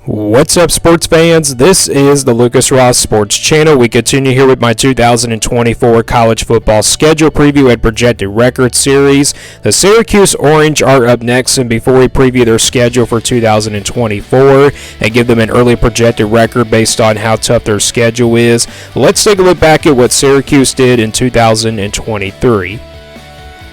What's up, sports fans? This is the Lucas Ross Sports Channel. We continue here with my 2024 college football schedule preview and projected record series. The Syracuse Orange are up next, and before we preview their schedule for 2024 and give them an early projected record based on how tough their schedule is, let's take a look back at what Syracuse did in 2023.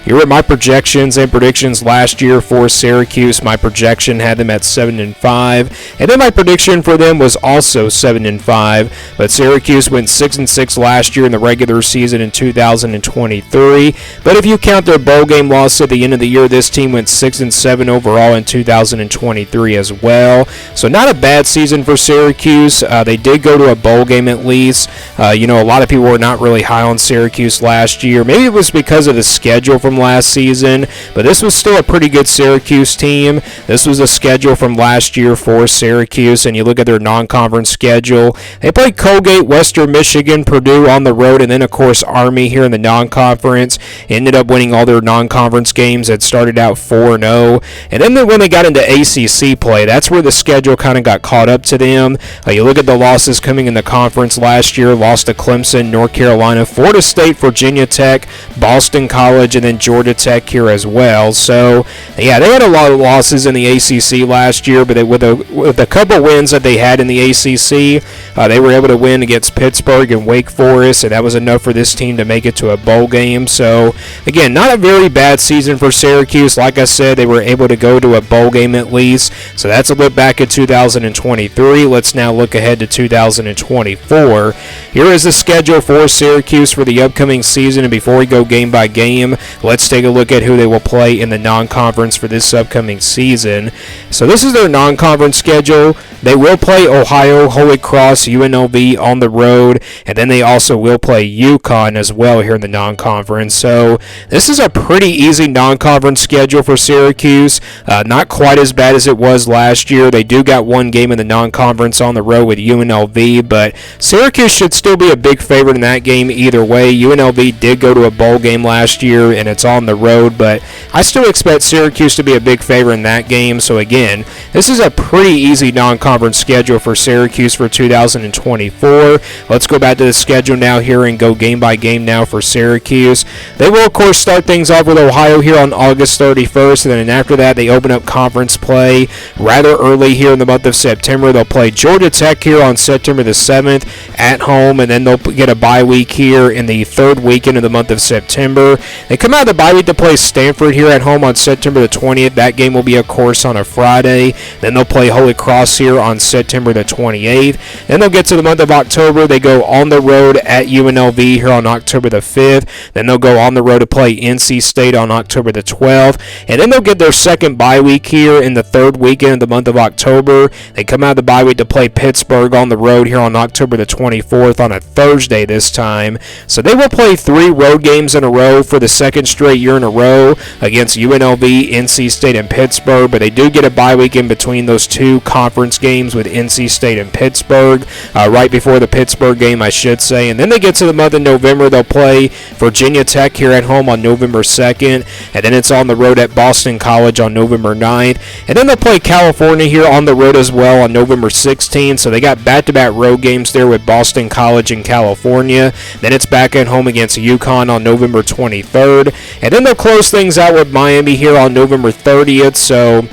Here are my projections and predictions last year for Syracuse. My projection had them at 7-5, and then my prediction for them was also 7-5. But Syracuse went 6-6 last year in the regular season in 2023. But if you count their bowl game loss at the end of the year, this team went 6-7 overall in 2023 as well. So not a bad season for Syracuse. They did go to a bowl game at least. A lot of people were not really high on Syracuse last year. Maybe it was because of the schedule from last season, but this was still a pretty good Syracuse team. This was a schedule from last year for Syracuse, and you look at their non-conference schedule. They played Colgate, Western Michigan, Purdue on the road, and then, of course, Army here in the non-conference. Ended up winning all their non-conference games that started out 4-0. And then when they got into ACC play, that's where the schedule kind of got caught up to them. You look at the losses coming in the conference last year, lost to Clemson, North Carolina, Florida State, Virginia Tech, Boston College, and then Georgia Tech here as well. So, yeah, they had a lot of losses in the ACC last year, but with a couple wins that they had in the ACC, they were able to win against Pittsburgh and Wake Forest, and that was enough for this team to make it to a bowl game. So, again, not a very bad season for Syracuse. Like I said, they were able to go to a bowl game at least. So that's a look back at 2023. Let's now look ahead to 2024. Here is the schedule for Syracuse for the upcoming season, and before we go game by game, let's take a look at who they will play in the non-conference for this upcoming season. So this is their non-conference schedule. They will play Ohio, Holy Cross, UNLV on the road, and then they also will play UConn as well here in the non-conference. So this is a pretty easy non-conference schedule for Syracuse. Not quite as bad as it was last year. They do got one game in the non-conference on the road with UNLV, but Syracuse should still be a big favorite in that game either way. UNLV did go to a bowl game last year, and it's on the road, but I still expect Syracuse to be a big favorite in that game. So again, this is a pretty easy non-conference schedule for Syracuse for 2024. Let's go back to the schedule now here and go game by game now for Syracuse. They will, of course, start things off with Ohio here on August 31st, and then after that, they open up conference play rather early here in the month of September. They'll play Georgia Tech here on September the 7th at home, and then they'll get a bye week here in the third weekend of the month of September. They come out of the bye week to play Stanford here at home on September the 20th. That game will be, of course, on a Friday. Then they'll play Holy Cross here on September the 28th. Then they'll get to the month of October. They go on the road at UNLV here on October the 5th. Then they'll go on the road to play NC State on October the 12th. And then they'll get their second bye week here in the third weekend of the month of October. They come out of the bye week to play Pittsburgh on the road here on October the 24th on a Thursday this time. So they will play 3 road games in a row for the second straight year in a row against UNLV, NC State, and Pittsburgh, but they do get a bye week in between those two conference games with NC State and Pittsburgh, right before the Pittsburgh game, I should say. And then they get to the month of November. They'll play Virginia Tech here at home on November 2nd, and then it's on the road at Boston College on November 9th. And then they'll play California here on the road as well on November 16th, so they got back-to-back road games there with Boston College and California. Then it's back at home against UConn on November 23rd. And then they'll close things out with Miami here on November 30th. So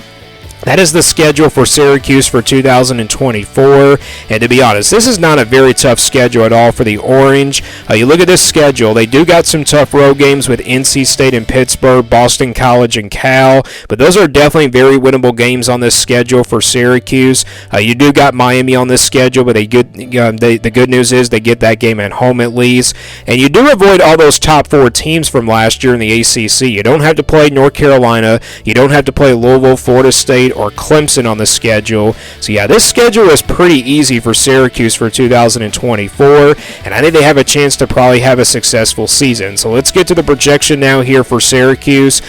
that is the schedule for Syracuse for 2024, and to be honest, this is not a very tough schedule at all for the Orange. You look at this schedule, they do got some tough road games with NC State and Pittsburgh, Boston College, and Cal, but those are definitely very winnable games on this schedule for Syracuse. You do got Miami on this schedule, but the good news is they get that game at home at least, and you do avoid all those top 4 teams from last year in the ACC. You don't have to play North Carolina, you don't have to play Louisville, Florida State, or Clemson on the schedule. So yeah, this schedule is pretty easy for Syracuse for 2024, and I think they have a chance to probably have a successful season. So let's get to the projection now here for Syracuse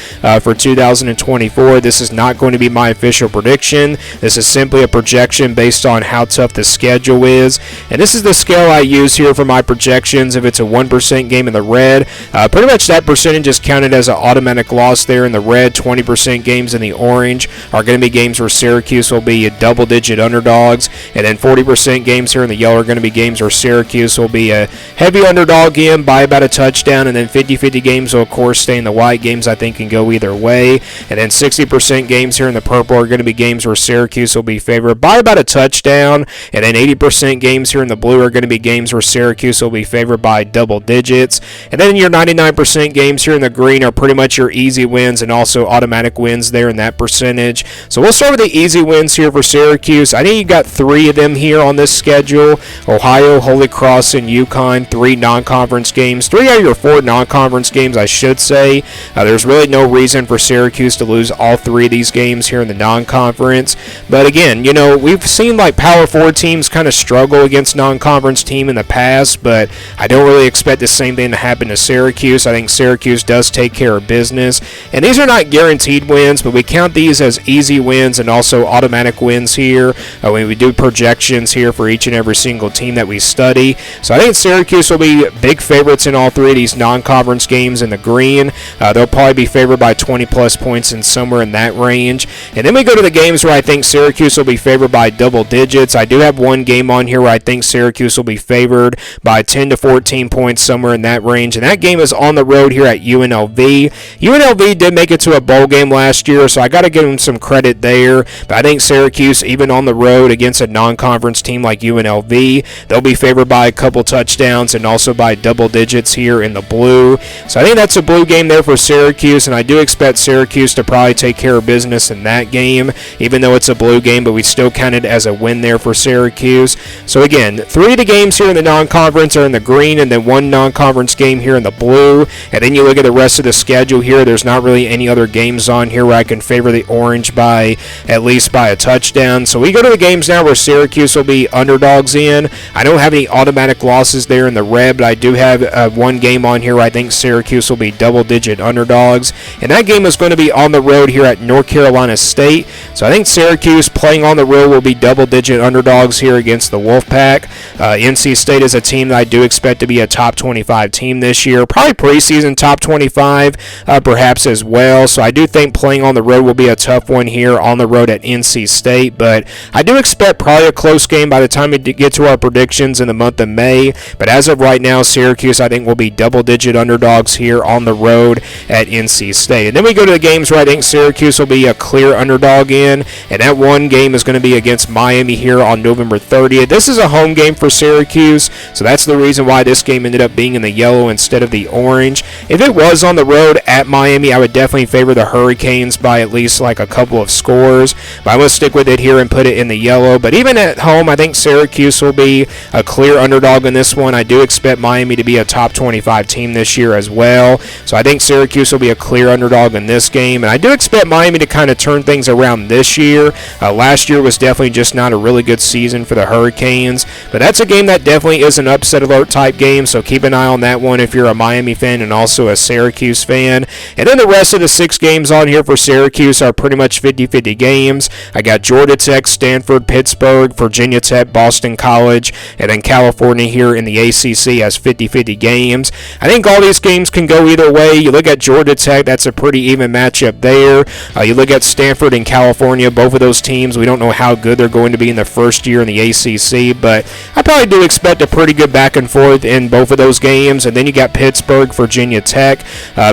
for 2024. This is not going to be my official prediction. This is simply a projection based on how tough the schedule is, and this is the scale I use here for my projections. If it's a 1% game in the red, pretty much that percentage is counted as an automatic loss there in the red. 20% games in the orange are going to be be games where Syracuse will be double-digit underdogs, and then 40% games here in the yellow are going to be games where Syracuse will be a heavy underdog in by about a touchdown, and then 50-50 games will, of course, stay in the white. Games I think can go either way, and then 60% games here in the purple are going to be games where Syracuse will be favored by about a touchdown, and then 80% games here in the blue are going to be games where Syracuse will be favored by double digits, and then your 99% games here in the green are pretty much your easy wins and also automatic wins there in that percentage. So we'll start with the easy wins here for Syracuse. I think you got 3 of them here on this schedule: Ohio, Holy Cross, and UConn. 3 non-conference games, 3 out of your 4 non-conference games, I should say. There's really no reason for Syracuse to lose all 3 of these games here in the non-conference. But again, you know, we've seen like Power 4 teams kind of struggle against non-conference team in the past, but I don't really expect the same thing to happen to Syracuse. I think Syracuse does take care of business, and these are not guaranteed wins, but we count these as easy wins and also automatic wins here when we do projections here for each and every single team that we study. So I think Syracuse will be big favorites in all 3 of these non-conference games in the green. They'll probably be favored by 20-plus points and somewhere in that range. And then we go to the games where I think Syracuse will be favored by double digits. I do have one game on here where I think Syracuse will be favored by 10 to 14 points, somewhere in that range, and that game is on the road here at UNLV. UNLV did make it to a bowl game last year, so I got to give them some credit there, but I think Syracuse, even on the road against a non-conference team like UNLV, they'll be favored by a couple touchdowns and also by double digits here in the blue. So I think that's a blue game there for Syracuse, and I do expect Syracuse to probably take care of business in that game, even though it's a blue game, but we still count it as a win there for Syracuse. So again, 3 of the games here in the non-conference are in the green, and then 1 non-conference game here in the blue. And then you look at the rest of the schedule here, there's not really any other games on here where I can favor the orange by at least by a touchdown. So we go to the games now where Syracuse will be underdogs in. I don't have any automatic losses there in the red, but I do have 1 game on here where I think Syracuse will be double-digit underdogs, and that game is going to be on the road here at North Carolina State. So I think Syracuse playing on the road will be double-digit underdogs here against the Wolfpack. NC State is a team that I do expect to be a top 25 team this year, probably preseason top 25 perhaps as well. So I do think playing on the road will be a tough one here on the road at NC State, but I do expect probably a close game by the time we get to our predictions in the month of May. But as of right now, Syracuse I think will be double-digit underdogs here on the road at NC State. And then we go to the games where I think Syracuse will be a clear underdog in, and that one game is going to be against Miami here on November 30th. This is a home game for Syracuse, so that's the reason why this game ended up being in the yellow instead of the orange. If it was on the road at Miami, I would definitely favor the Hurricanes by at least like a couple of scores, but I'm going to stick with it here and put it in the yellow. But even at home, I think Syracuse will be a clear underdog in this one. I do expect Miami to be a top 25 team this year as well, so I think Syracuse will be a clear underdog in this game, and I do expect Miami to kind of turn things around this year. Last year was definitely just not a really good season for the Hurricanes, but that's a game that definitely is an upset alert type game, so keep an eye on that one if you're a Miami fan and also a Syracuse fan. And then the rest of the 6 games on here for Syracuse are pretty much 50-50 games. I got Georgia Tech, Stanford, Pittsburgh, Virginia Tech, Boston College, and then California here in the ACC as 50-50 games. I think all these games can go either way. You look at Georgia Tech, that's a pretty even matchup there. You look at Stanford and California, both of those teams, we don't know how good they're going to be in the first year in the ACC, but I probably do expect a pretty good back and forth in both of those games. And then you got Pittsburgh, Virginia Tech.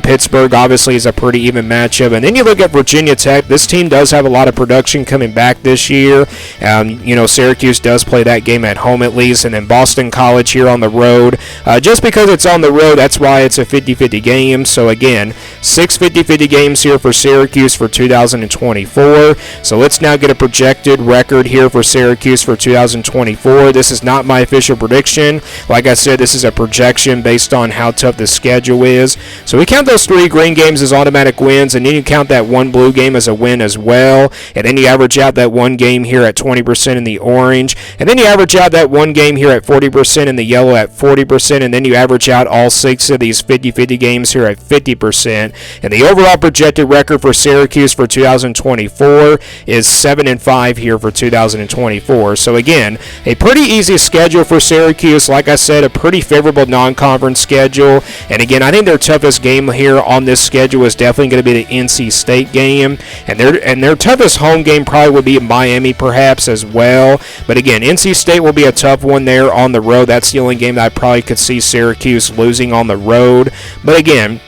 Pittsburgh obviously is a pretty even matchup. And then you look at Virginia Tech. This team does have a lot of production coming back this year. Syracuse does play that game at home at least. And then Boston College here on the road. Just because it's on the road, that's why it's a 50-50 game. So again, 6 50-50 games here for Syracuse for 2024. So let's now get a projected record here for Syracuse for 2024. This is not my official prediction. Like I said, this is a projection based on how tough the schedule is. So we count those 3 green games as automatic wins, and then you count that 1 blue game as a win as well. And then you average out that 1 game here at 20% in the orange. And then you average out that 1 game here at 40% in the yellow at 40%. And then you average out all 6 of these 50-50 games here at 50%. And the overall projected record for Syracuse for 2024 is 7-5 here for 2024. So again, a pretty easy schedule for Syracuse. Like I said, a pretty favorable non-conference schedule. And again, I think their toughest game here on this schedule is definitely going to be the NC State game. And their toughest home game probably would be Miami perhaps as well. But again, NC State will be a tough one there on the road. That's the only game that I probably could see Syracuse losing on the road. But again,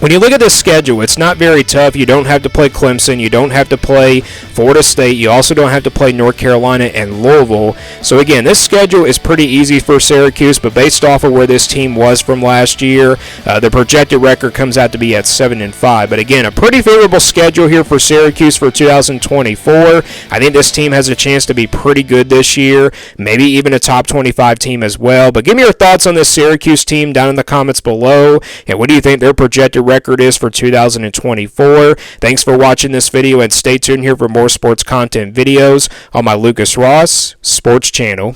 when you look at this schedule, it's not very tough. You don't have to play Clemson. You don't have to play Florida State. You also don't have to play North Carolina and Louisville. So again, this schedule is pretty easy for Syracuse, but based off of where this team was from last year, the projected record comes out to be at 7-5. But again, a pretty favorable schedule here for Syracuse for 2024. I think this team has a chance to be pretty good this year, maybe even a top 25 team as well. But give me your thoughts on this Syracuse team down in the comments below, and what do you think their projected record is for 2024. Thanks for watching this video, and stay tuned here for more sports content videos on my Lucas Ross Sports channel.